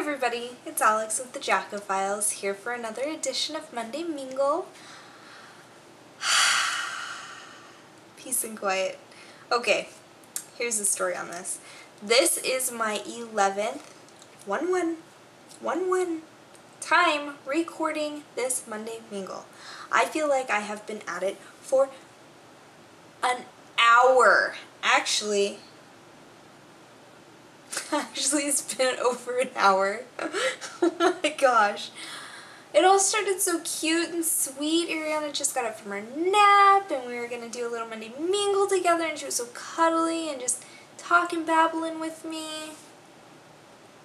everybody, it's Alex with the Jack-O-Files here for another edition of Monday Mingle. Peace and quiet. Okay, here's the story on this. This is my 11th 11 time recording this Monday Mingle. I feel like I have been at it for an hour. Actually, it's been over an hour. Oh my gosh. It all started so cute and sweet. Ariana just got up from her nap and we were going to do a little Monday Mingle together, and she was so cuddly and just talking, babbling with me.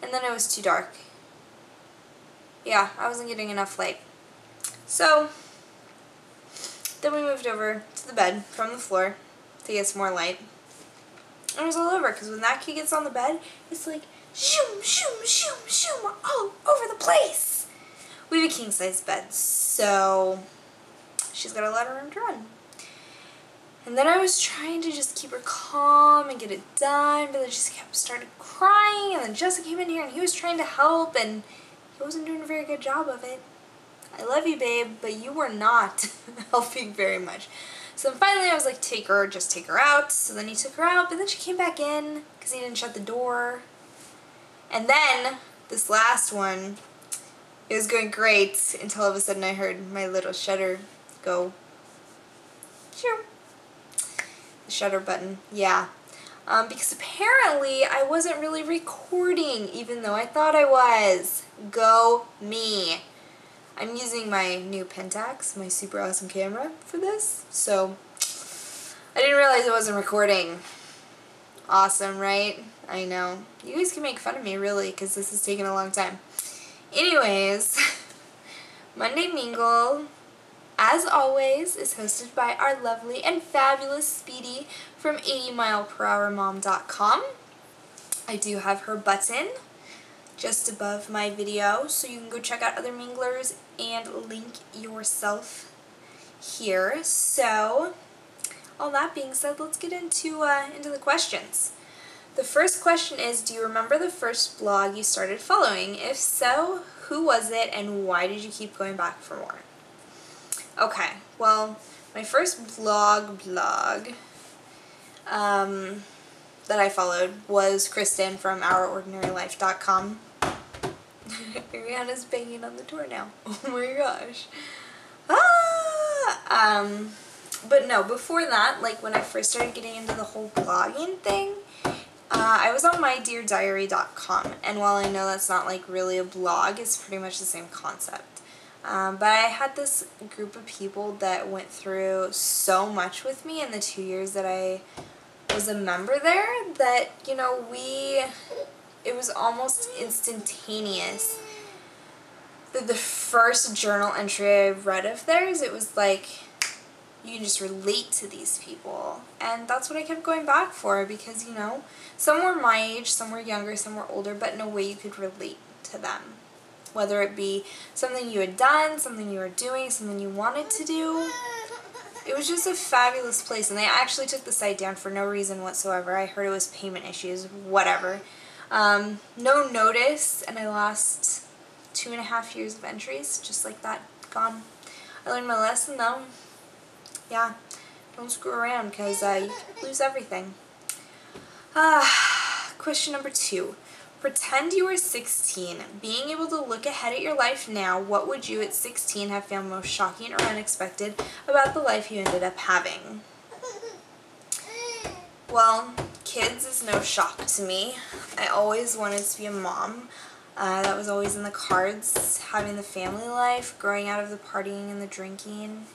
And then it was too dark. Yeah, I wasn't getting enough light. So then we moved over to the bed from the floor to get some more light. And it was all over, because when that kid gets on the bed, it's like shoom, shoom, shoom, shoom, all over the place. We have a king-size bed, so she's got a lot of room to run. And then I was trying to just keep her calm and get it done, but then she started crying, and then Jessica came in here and he was trying to help, and he wasn't doing a very good job of it. I love you, babe, but you were not helping very much. So then finally I was like, just take her out. So then he took her out, but then she came back in because he didn't shut the door. And then this last one, it was going great until all of a sudden I heard my little shutter go. Shoo. The shutter button, yeah. Because apparently I wasn't really recording, even though I thought I was. Go me. I'm using my new Pentax, my super awesome camera, for this, so I didn't realize it wasn't recording. Awesome, right? I know. You guys can make fun of me, really, because this is taking a long time. Anyways, Monday Mingle, as always, is hosted by our lovely and fabulous Speedy from 80mileperhourmom.com. I do have her button just above my video, so you can go check out other minglers and link yourself here. So, all that being said, let's get into the questions. The first question is, do you remember the first blog you started following? If so, who was it and why did you keep going back for more? Okay, well, my first blog that I followed was Kristen from OurOrdinaryLife.com. Ariana's banging on the door now. Oh my gosh. But no, before that, like when I first started getting into the whole blogging thing, I was on mydeardiary.com, and while I know that's not like really a blog, it's pretty much the same concept. But I had this group of people that went through so much with me in the 2 years that I was a member there that, you know, it was almost instantaneous. The first journal entry I read of theirs, it was like, you can just relate to these people. And that's what I kept going back for, because, you know, some were my age, some were younger, some were older, but in a way you could relate to them. Whether it be something you had done, something you were doing, something you wanted to do. It was just a fabulous place, and they actually took the site down for no reason whatsoever. I heard it was payment issues, whatever. No notice, and I lost 2.5 years of entries, just like that, gone. I learned my lesson though. Yeah, don't screw around, because you could lose everything. Question number 2. Pretend you were 16. Being able to look ahead at your life now, what would you at 16 have found most shocking or unexpected about the life you ended up having? Well, kids is no shock to me. I always wanted to be a mom. That was always in the cards, having the family life, growing out of the partying and the drinking.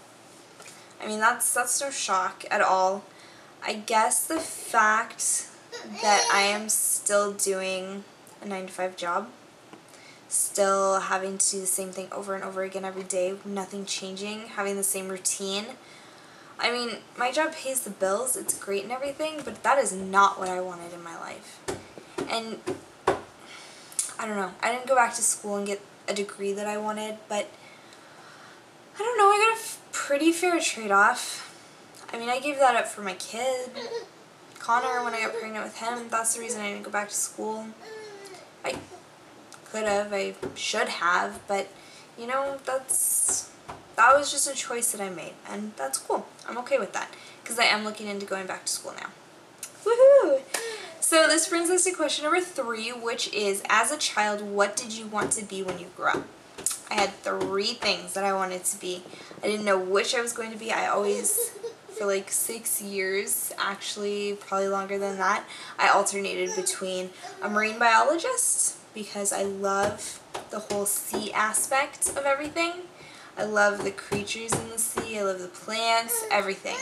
I mean, that's no shock at all. I guess the fact that I am still doing a 9-to-5 job, still having to do the same thing over and over again every day, nothing changing, having the same routine. I mean, my job pays the bills, it's great and everything, but that is not what I wanted in my life. And I don't know, I didn't go back to school and get a degree that I wanted, but I don't know, I got a pretty fair trade-off. I mean, I gave that up for my kid, Connor, when I got pregnant with him. That's the reason I didn't go back to school. I could have, I should have, but you know, that was just a choice that I made, and that's cool. I'm okay with that, because I am looking into going back to school now. Woohoo! So this brings us to question number 3, which is, as a child, what did you want to be when you grew up? I had 3 things that I wanted to be. I didn't know which I was going to be. I always, for like 6 years, actually probably longer than that, I alternated between a marine biologist, because I love the whole sea aspect of everything. I love the creatures in the sea, I love the plants, everything.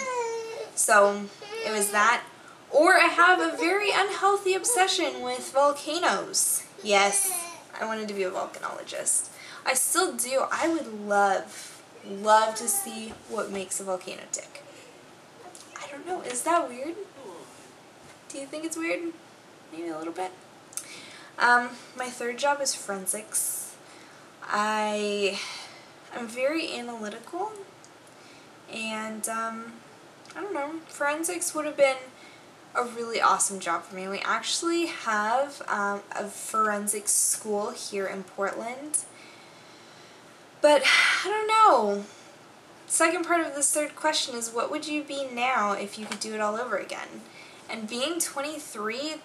So it was that. Or I have a very unhealthy obsession with volcanoes. Yes, I wanted to be a volcanologist. I still do. I would love to see what makes a volcano tick. I don't know. Is that weird? Do you think it's weird? Maybe a little bit. My 3rd job is forensics. I'm very analytical, and I don't know. Forensics would have been a really awesome job for me. We actually have a forensics school here in Portland. But I don't know. Second part of this 3rd question is, what would you be now if you could do it all over again? And being 23,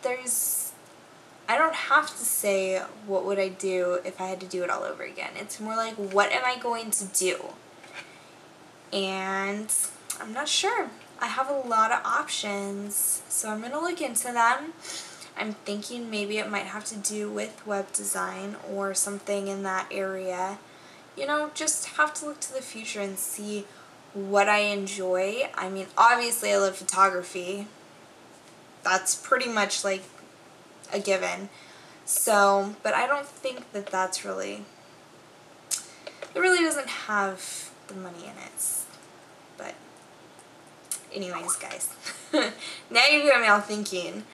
I don't have to say what would I do if I had to do it all over again. It's more like, what am I going to do? And I'm not sure. I have a lot of options, so I'm going to look into them. I'm thinking maybe it might have to do with web design or something in that area. You know, just have to look to the future and see what I enjoy. I mean, obviously I love photography. That's pretty much like a given. So, but I don't think that that's really, it really doesn't have the money in it. But anyways, guys, now you've got me all thinking.